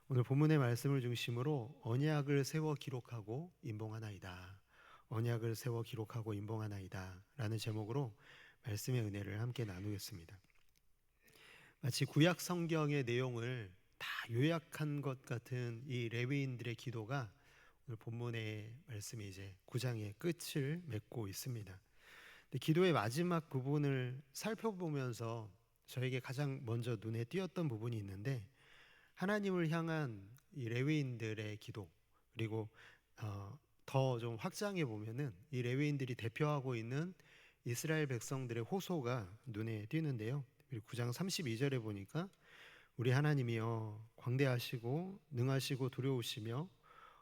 오늘 본문의 말씀을 중심으로 언약을 세워 기록하고 임봉하나이다. 언약을 세워 기록하고 임봉하나이다 라는 제목으로 말씀의 은혜를 함께 나누겠습니다. 마치 구약 성경의 내용을 다 요약한 것 같은 이 레위인들의 기도가 오늘 본문의 말씀이 이제 9장의 끝을 맺고 있습니다. 근데 기도의 마지막 부분을 살펴보면서 저에게 가장 먼저 눈에 띄었던 부분이 있는데, 하나님을 향한 이 레위인들의 기도, 그리고 더 좀 확장해 보면은 이 레위인들이 대표하고 있는 이스라엘 백성들의 호소가 눈에 띄는데요. 9장 32절에 보니까 우리 하나님이여 광대하시고 능하시고 두려우시며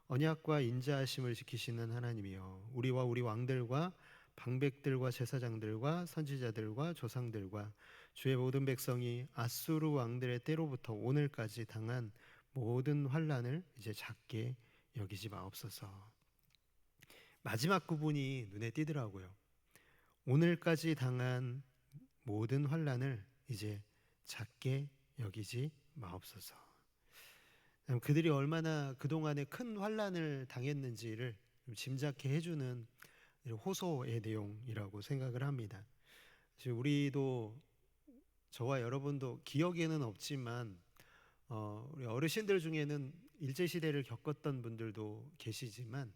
언약과 인자하심을 지키시는 하나님이여 우리와 우리 왕들과 방백들과 제사장들과 선지자들과 조상들과 주의 모든 백성이 아수르 왕들의 때로부터 오늘까지 당한 모든 환난을 이제 작게 여기지 마옵소서. 마지막 부분이 눈에 띄더라고요. 오늘까지 당한 모든 환난을 이제 작게 여기지 마옵소서. 그들이 얼마나 그동안에 큰 환난을 당했는지를 짐작해 해주는 호소의 내용이라고 생각을 합니다. 우리도, 저와 여러분도 기억에는 없지만 우리 어르신들 중에는 일제시대를 겪었던 분들도 계시지만,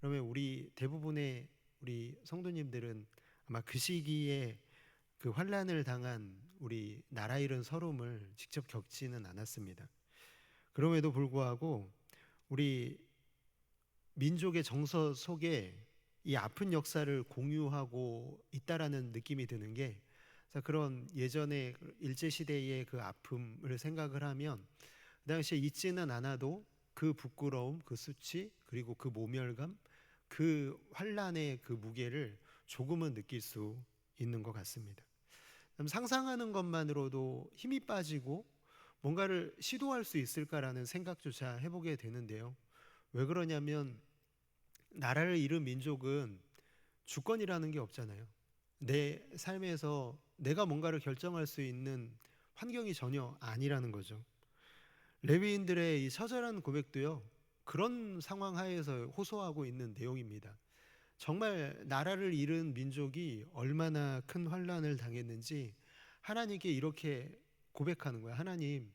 그러면 우리 대부분의 우리 성도님들은 아마 그 시기에 그 환난을 당한 우리 나라 잃은 서름을 직접 겪지는 않았습니다. 그럼에도 불구하고 우리 민족의 정서 속에 이 아픈 역사를 공유하고 있다라는 느낌이 드는 게, 그런 예전의 일제시대의 그 아픔을 생각을 하면 그 당시에 잊지는 않아도 그 부끄러움, 그 수치, 그리고 그 모멸감, 그 환란의 그 무게를 조금은 느낄 수 있는 것 같습니다. 상상하는 것만으로도 힘이 빠지고 뭔가를 시도할 수 있을까라는 생각조차 해보게 되는데요. 왜 그러냐면 나라를 잃은 민족은 주권이라는 게 없잖아요. 내 삶에서 내가 뭔가를 결정할 수 있는 환경이 전혀 아니라는 거죠. 레위인들의 이 처절한 고백도요, 그런 상황 하에서 호소하고 있는 내용입니다. 정말 나라를 잃은 민족이 얼마나 큰 환난을 당했는지 하나님께 이렇게 고백하는 거야. 하나님,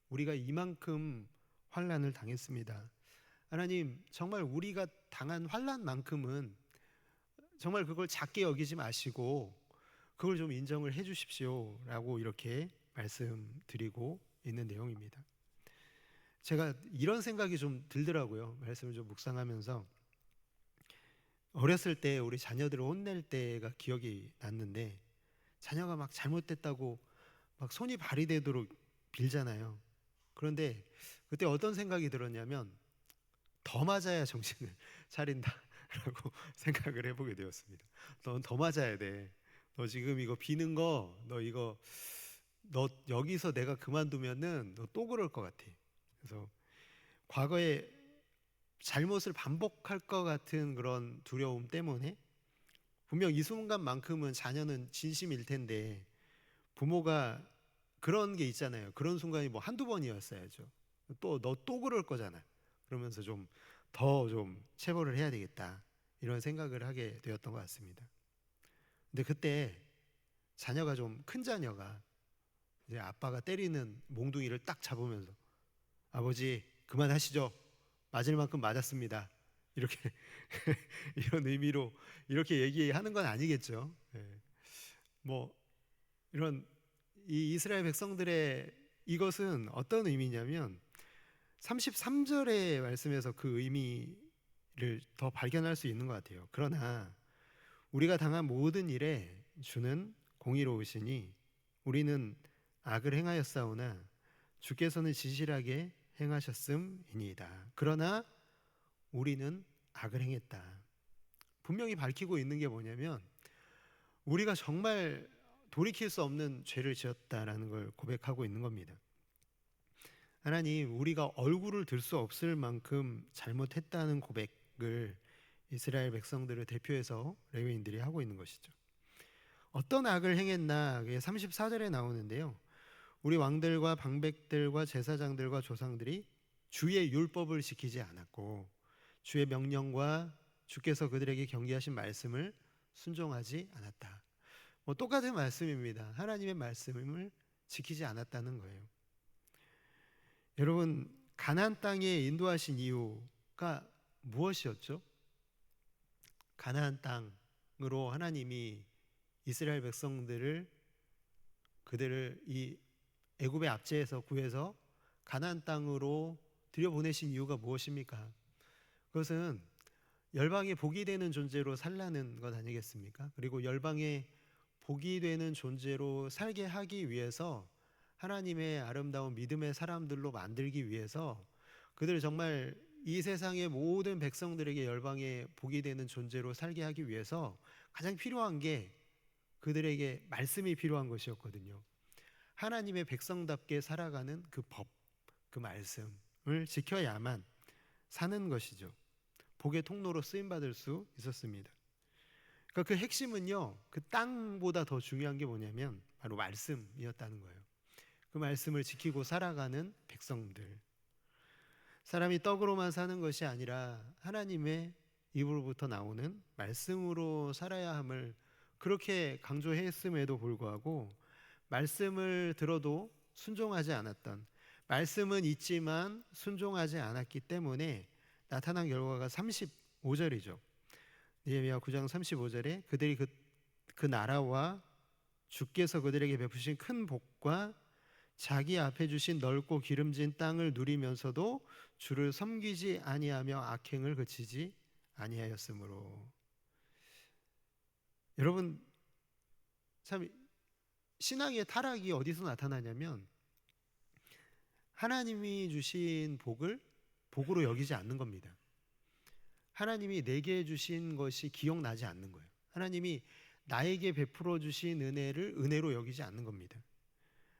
우리가 이만큼 환난을 당했습니다. 하나님, 정말 우리가 당한 환난만큼은 정말 그걸 작게 여기지 마시고 그걸 좀 인정을 해 주십시오 라고 이렇게 말씀드리고 있는 내용입니다. 제가 이런 생각이 좀 들더라고요. 말씀을 좀 묵상하면서 어렸을 때 우리 자녀들을 혼낼 때가 기억이 났는데, 자녀가 막 잘못됐다고 막 손이 발이 되도록 빌잖아요. 그런데 그때 어떤 생각이 들었냐면 더 맞아야 정신을 차린다라고 생각을 해보게 되었습니다. 넌 더 맞아야 돼. 너 지금 이거 비는 거, 너 여기서 내가 그만두면은 너 또 그럴 것 같아. 그래서 과거에 잘못을 반복할 것 같은 그런 두려움 때문에 분명 이 순간만큼은 자녀는 진심일 텐데, 부모가 그런 게 있잖아요. 그런 순간이 뭐 한두 번이었어야죠. 너 또 그럴 거잖아. 그러면서 더 체벌을 해야 되겠다, 이런 생각을 하게 되었던 것 같습니다. 근데 그때 자녀가 좀 큰 자녀가 이제 아빠가 때리는 몽둥이를 딱 잡으면서 아버지 그만하시죠. 맞을 만큼 맞았습니다. 이렇게 이런 의미로 이렇게 얘기하는 건 아니겠죠. 예. 뭐 이런 이 이스라엘 백성들의 이것은 어떤 의미냐면 33절의 말씀에서 그 의미를 더 발견할 수 있는 것 같아요. 그러나 우리가 당한 모든 일에 주는 공의로우시니 우리는 악을 행하였사오나 주께서는 진실하게 행하셨음이니이다. 그러나 우리는 악을 행했다. 분명히 밝히고 있는 게 뭐냐면 우리가 정말 돌이킬 수 없는 죄를 지었다라는 걸 고백하고 있는 겁니다. 하나님, 우리가 얼굴을 들 수 없을 만큼 잘못했다는 고백을 이스라엘 백성들을 대표해서 레위인들이 하고 있는 것이죠. 어떤 악을 행했나, 그게 34절에 나오는데요. 우리 왕들과 방백들과 제사장들과 조상들이 주의 율법을 지키지 않았고 주의 명령과 주께서 그들에게 경계하신 말씀을 순종하지 않았다. 똑같은 말씀입니다. 하나님의 말씀을 지키지 않았다는 거예요. 여러분, 가나안 땅에 인도하신 이유가 무엇이었죠? 가나안 땅으로 하나님이 이스라엘 백성들을 그들을 이 애굽의 압제에서 구해서 가나안 땅으로 들여보내신 이유가 무엇입니까? 그것은 열방의 복이 되는 존재로 살라는 것 아니겠습니까? 그리고 열방의 복이 되는 존재로 살게 하기 위해서 하나님의 아름다운 믿음의 사람들로 만들기 위해서 그들을 정말 이 세상의 모든 백성들에게 열방의 복이 되는 존재로 살게 하기 위해서 가장 필요한 게 그들에게 말씀이 필요한 것이었거든요. 하나님의 백성답게 살아가는 그 법, 그 말씀을 지켜야만 사는 것이죠. 복의 통로로 쓰임받을 수 있었습니다. 그러니까 그 핵심은요, 그 땅보다 더 중요한 게 뭐냐면 바로 말씀이었다는 거예요. 그 말씀을 지키고 살아가는 백성들. 사람이 떡으로만 사는 것이 아니라 하나님의 입으로부터 나오는 말씀으로 살아야 함을 그렇게 강조했음에도 불구하고 말씀을 들어도 순종하지 않았던, 말씀은 있지만 순종하지 않았기 때문에 나타난 결과가 35절이죠. 느헤미야 9장 35절에 그들이 그 나라와 주께서 그들에게 베푸신 큰 복과 자기 앞에 주신 넓고 기름진 땅을 누리면서도 주를 섬기지 아니하며 악행을 그치지 아니하였으므로. 여러분, 참 신앙의 타락이 어디서 나타나냐면 하나님이 주신 복을 복으로 여기지 않는 겁니다. 하나님이 내게 주신 것이 기억나지 않는 거예요. 하나님이 나에게 베풀어 주신 은혜를 은혜로 여기지 않는 겁니다.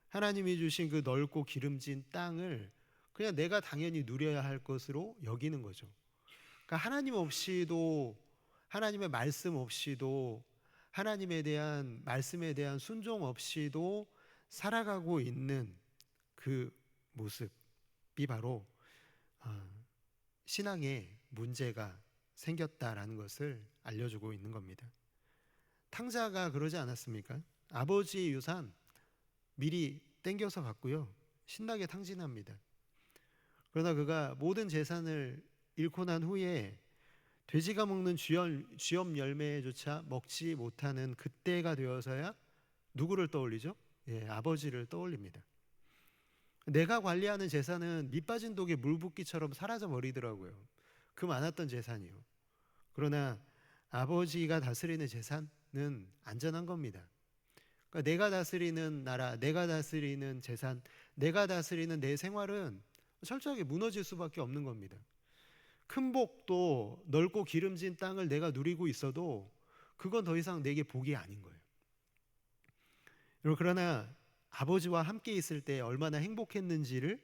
하나님이 주신 그 넓고 기름진 땅을 그냥 내가 당연히 누려야 할 것으로 여기는 거죠. 그러니까 하나님 없이도, 하나님의 말씀 없이도, 하나님에 대한 말씀에 대한 순종 없이도 살아가고 있는 그 모습이 바로 신앙에 문제가 생겼다라는 것을 알려주고 있는 겁니다. 탕자가 그러지 않았습니까? 아버지의 유산 미리 땡겨서 갔고요, 신나게 탕진합니다. 그러나 그가 모든 재산을 잃고 난 후에 돼지가 먹는 쥐염 열매조차 먹지 못하는 그때가 되어서야 누구를 떠올리죠? 아버지를 떠올립니다. 내가 관리하는 재산은 밑 빠진 독에 물 붓기처럼 사라져 버리더라고요. 그 많았던 재산이요. 그러나 아버지가 다스리는 재산은 안전한 겁니다. 그러니까 내가 다스리는 나라, 내가 다스리는 재산, 내가 다스리는 내 생활은 철저하게 무너질 수밖에 없는 겁니다. 큰 복도 넓고 기름진 땅을 내가 누리고 있어도 그건 더 이상 내게 복이 아닌 거예요. 그러나 아버지와 함께 있을 때 얼마나 행복했는지를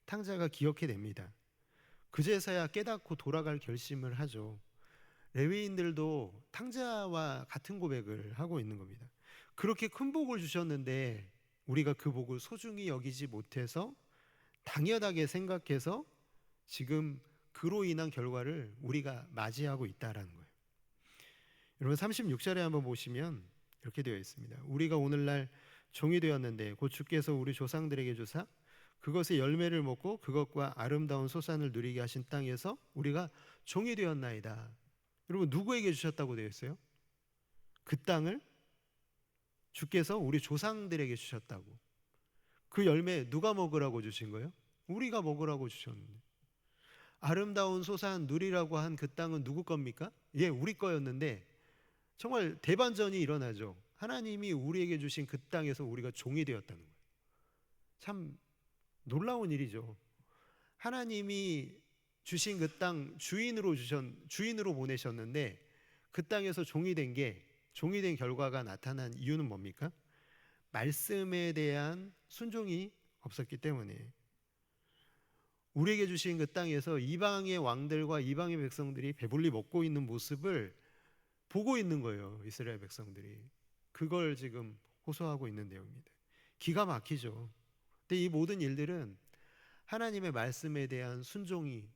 탕자가 기억해냅니다. 그제서야 깨닫고 돌아갈 결심을 하죠. 레위인들도 탕자와 같은 고백을 하고 있는 겁니다. 그렇게 큰 복을 주셨는데 우리가 그 복을 소중히 여기지 못해서 당연하게 생각해서 지금 그로 인한 결과를 우리가 맞이하고 있다라는 거예요. 여러분 36절에 한번 보시면 이렇게 되어 있습니다. 우리가 오늘날 종이 되었는데 곧 주께서 우리 조상들에게 주사 그것의 열매를 먹고 그것과 아름다운 소산을 누리게 하신 땅에서 우리가 종이 되었나이다. 여러분 누구에게 주셨다고 되어 있어요? 그 땅을 주께서 우리 조상들에게 주셨다고. 그 열매 누가 먹으라고 주신 거예요? 우리가 먹으라고 주셨는데. 아름다운 소산 누리라고 한 그 땅은 누구 겁니까? 우리 거였는데 정말 대반전이 일어나죠. 하나님이 우리에게 주신 그 땅에서 우리가 종이 되었다는 거예요. 참 놀라운 일이죠. 하나님이 주신 그 땅 주인으로 보내셨는데 그 땅에서 종이 된 결과가 나타난 이유는 뭡니까? 말씀에 대한 순종이 없었기 때문에. 우리에게 주신 그 땅에서 이방의 왕들과 이방의 백성들이 배불리 먹고 있는 모습을 보고 있는 거예요. 이스라엘 백성들이. 그걸 지금 호소하고 있는 내용입니다. 기가 막히죠. 근데 이 모든 일들은 하나님의 말씀에 대한 순종이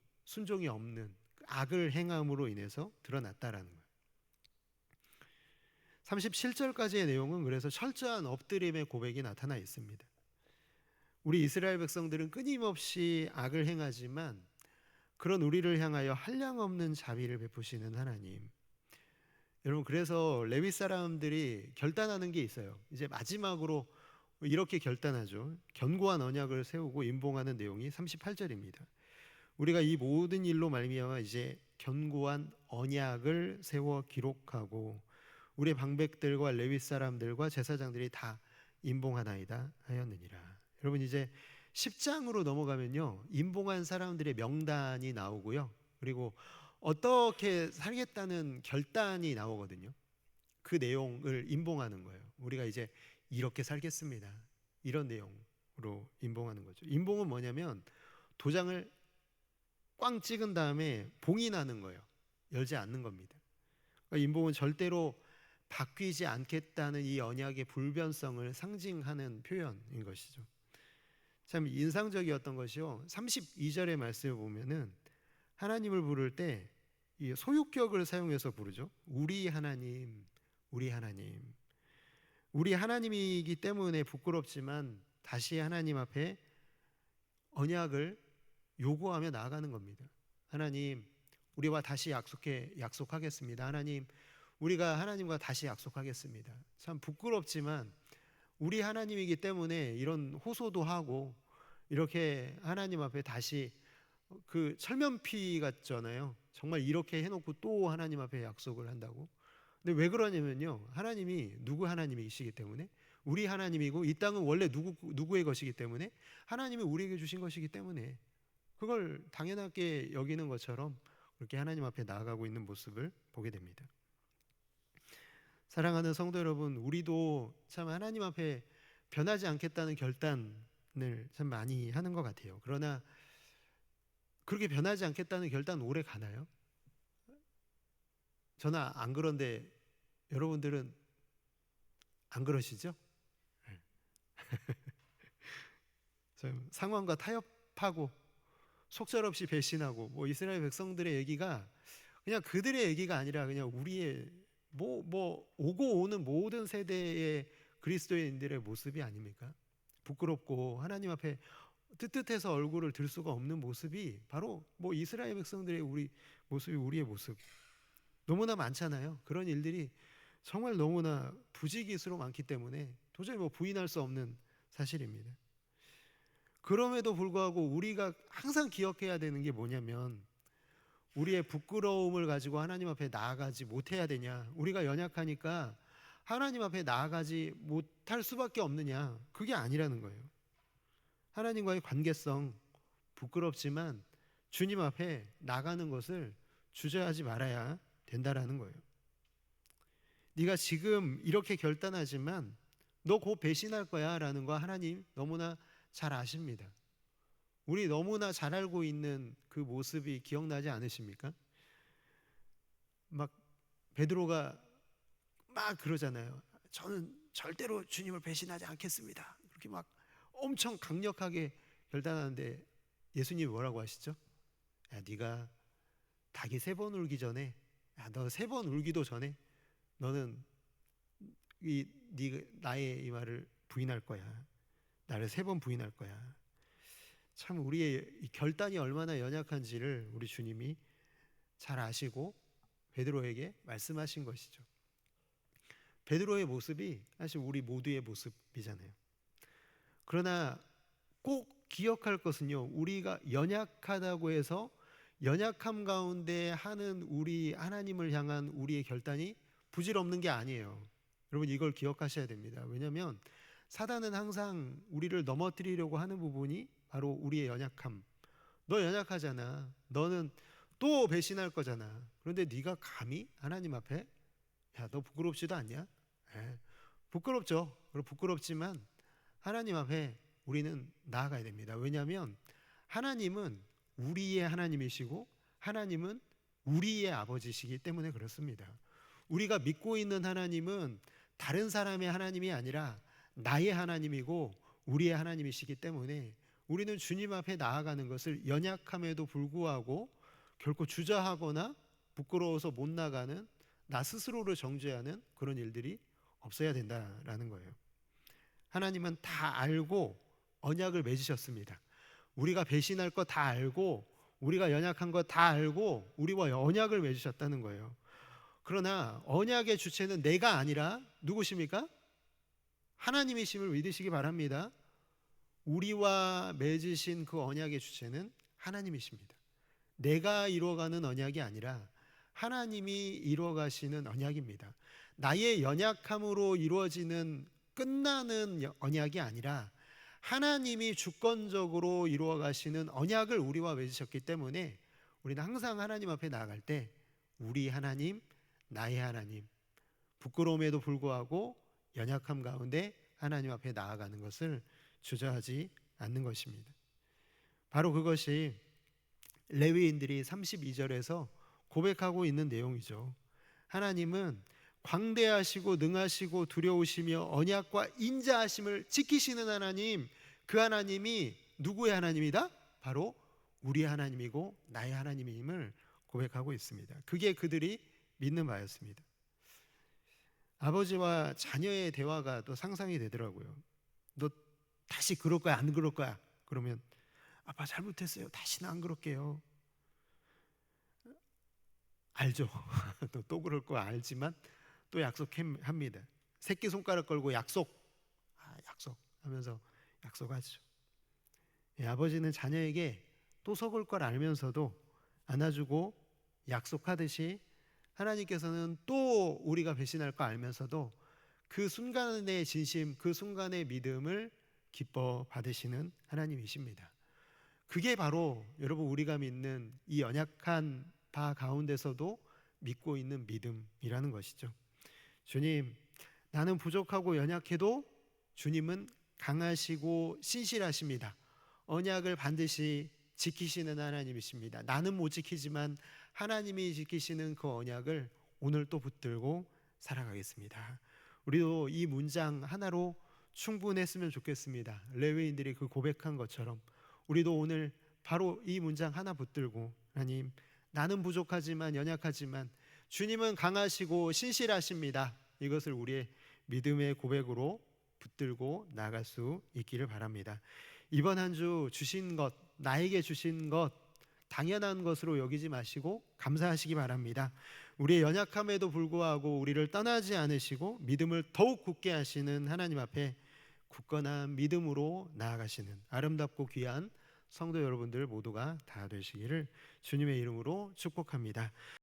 없는 악을 행함으로 인해서 드러났다라는 거예요. 37절까지의 내용은 그래서 철저한 엎드림의 고백이 나타나 있습니다. 우리 이스라엘 백성들은 끊임없이 악을 행하지만 그런 우리를 향하여 한량없는 자비를 베푸시는 하나님. 여러분, 그래서 레위 사람들이 결단하는 게 있어요. 이제 마지막으로 이렇게 결단하죠. 견고한 언약을 세우고 임봉하는 내용이 38절입니다. 우리가 이 모든 일로 말미암아 이제 견고한 언약을 세워 기록하고 우리 방백들과 레위 사람들과 제사장들이 다 임봉하나이다 하였느니라. 여러분, 이제 10장으로 넘어가면요, 임봉한 사람들의 명단이 나오고요, 그리고 어떻게 살겠다는 결단이 나오거든요. 그 내용을 임봉하는 거예요. 우리가 이제 이렇게 살겠습니다, 이런 내용으로 임봉하는 거죠. 임봉은 뭐냐면 도장을 꽝 찍은 다음에 봉이 나는 거예요. 열지 않는 겁니다. 그러니까 임봉은 절대로 바뀌지 않겠다는 이 언약의 불변성을 상징하는 표현인 것이죠. 참 인상적이었던 것이요, 32절의 말씀을 보면은 하나님을 부를 때 이 소유격을 사용해서 부르죠. 우리 하나님, 우리 하나님. 우리 하나님이기 때문에 부끄럽지만 다시 하나님 앞에 언약을 요구하며 나아가는 겁니다. 하나님, 우리와 다시 약속하겠습니다. 하나님, 우리가 하나님과 다시 약속하겠습니다. 참 부끄럽지만 우리 하나님이기 때문에 이런 호소도 하고 이렇게 하나님 앞에 다시 그 철면피 같잖아요. 정말 이렇게 해놓고 또 하나님 앞에 약속을 한다고. 근데 왜 그러냐면요, 하나님이 누구 하나님이시기 때문에, 우리 하나님이고 이 땅은 원래 누구의 것이기 때문에, 하나님이 우리에게 주신 것이기 때문에 그걸 당연하게 여기는 것처럼 그렇게 하나님 앞에 나아가고 있는 모습을 보게 됩니다. 사랑하는 성도 여러분, 우리도 참 하나님 앞에 변하지 않겠다는 결단을 참 많이 하는 것 같아요. 그러나 그렇게 변하지 않겠다는 결단 오래 가나요? 저는 안 그런데 여러분들은 안 그러시죠? 상황과 타협하고 속절없이 배신하고, 뭐 이스라엘 백성들의 얘기가 그냥 그들의 얘기가 아니라 그냥 우리의 오고 오는 모든 세대의 그리스도인들의 모습이 아닙니까? 부끄럽고 하나님 앞에 뜨뜻해서 얼굴을 들 수가 없는 모습이 바로 이스라엘 백성들의 모습이 우리의 모습 너무나 많잖아요. 그런 일들이 정말 너무나 부지기수로 많기 때문에 도저히 부인할 수 없는 사실입니다. 그럼에도 불구하고 우리가 항상 기억해야 되는 게 뭐냐면, 우리의 부끄러움을 가지고 하나님 앞에 나아가지 못해야 되냐, 우리가 연약하니까 하나님 앞에 나아가지 못할 수밖에 없느냐, 그게 아니라는 거예요. 하나님과의 관계성, 부끄럽지만 주님 앞에 나가는 것을 주저하지 말아야 된다라는 거예요. 네가 지금 이렇게 결단하지만 너 곧 배신할 거야 라는 거 하나님 너무나 잘 아십니다. 우리 너무나 잘 알고 있는 그 모습이 기억나지 않으십니까? 막 베드로가 막 그러잖아요. 저는 절대로 주님을 배신하지 않겠습니다. 그렇게 막 엄청 강력하게 결단하는데 예수님이 뭐라고 하시죠? 야, 네가 닭이 3번 울기 전에, 너 3번 울기도 전에 너는 나의 이 말을 부인할 거야. 나를 3번 부인할 거야. 참 우리의 이 결단이 얼마나 연약한지를 우리 주님이 잘 아시고 베드로에게 말씀하신 것이죠. 베드로의 모습이 사실 우리 모두의 모습이잖아요. 그러나 꼭 기억할 것은요, 우리가 연약하다고 해서 연약함 가운데 하는 우리 하나님을 향한 우리의 결단이 부질없는 게 아니에요. 여러분, 이걸 기억하셔야 됩니다. 왜냐하면 사단은 항상 우리를 넘어뜨리려고 하는 부분이 바로 우리의 연약함. 너 연약하잖아. 너는 또 배신할 거잖아. 그런데 네가 감히 하나님 앞에, 야, 너 부끄럽지도 않냐? 부끄럽죠. 그리고 부끄럽지만 하나님 앞에 우리는 나아가야 됩니다. 왜냐하면 하나님은 우리의 하나님이시고 하나님은 우리의 아버지시기 때문에 그렇습니다. 우리가 믿고 있는 하나님은 다른 사람의 하나님이 아니라 나의 하나님이고 우리의 하나님이시기 때문에 우리는 주님 앞에 나아가는 것을 연약함에도 불구하고 결코 주저하거나 부끄러워서 못 나가는, 나 스스로를 정죄하는 그런 일들이 없어야 된다라는 거예요. 하나님은 다 알고 언약을 맺으셨습니다. 우리가 배신할 거 다 알고, 우리가 연약한 거 다 알고 우리와 언약을 맺으셨다는 거예요. 그러나 언약의 주체는 내가 아니라 누구십니까? 하나님이심을 믿으시기 바랍니다. 우리와 맺으신 그 언약의 주체는 하나님이십니다. 내가 이루어가는 언약이 아니라 하나님이 이루어가시는 언약입니다. 나의 연약함으로 이루어지는 끝나는 언약이 아니라 하나님이 주권적으로 이루어가시는 언약을 우리와 맺으셨기 때문에 우리는 항상 하나님 앞에 나아갈 때 우리 하나님, 나의 하나님, 부끄러움에도 불구하고 연약함 가운데 하나님 앞에 나아가는 것을 주저하지 않는 것입니다. 바로 그것이 레위인들이 32절에서 고백하고 있는 내용이죠. 하나님은 광대하시고 능하시고 두려우시며 언약과 인자하심을 지키시는 하나님, 그 하나님이 누구의 하나님이다? 바로 우리의 하나님이고 나의 하나님임을 고백하고 있습니다. 그게 그들이 믿는 바였습니다. 아버지와 자녀의 대화가 또 상상이 되더라고요. 너 다시 그럴 거야, 안 그럴 거야? 그러면 아빠 잘못했어요. 다시는 안 그럴게요. 알죠. 또 그럴 거 알지만 또 약속합니다. 새끼손가락 걸고 약속 하면서 약속하죠. 아버지는 자녀에게 또 속을 걸 알면서도 안아주고 약속하듯이 하나님께서는 또 우리가 배신할 거 알면서도 그 순간의 진심, 그 순간의 믿음을 기뻐 받으시는 하나님이십니다. 그게 바로 여러분 우리가 믿는 이 연약한 바 가운데서도 믿고 있는 믿음이라는 것이죠. 주님, 나는 부족하고 연약해도 주님은 강하시고 신실하십니다. 언약을 반드시 지키시는 하나님이십니다. 나는 못 지키지만 하나님이 지키시는 그 언약을 오늘 또 붙들고 살아가겠습니다. 우리도 이 문장 하나로 충분했으면 좋겠습니다. 레위인들이 그 고백한 것처럼 우리도 오늘 바로 이 문장 하나 붙들고, 하나님, 나는 부족하지만 연약하지만 주님은 강하시고 신실하십니다. 이것을 우리의 믿음의 고백으로 붙들고 나아갈 수 있기를 바랍니다. 이번 한 주 주신 것, 나에게 주신 것 당연한 것으로 여기지 마시고 감사하시기 바랍니다. 우리의 연약함에도 불구하고 우리를 떠나지 않으시고 믿음을 더욱 굳게 하시는 하나님 앞에 굳건한 믿음으로 나아가시는 아름답고 귀한 성도 여러분들 모두가 다 되시기를 주님의 이름으로 축복합니다.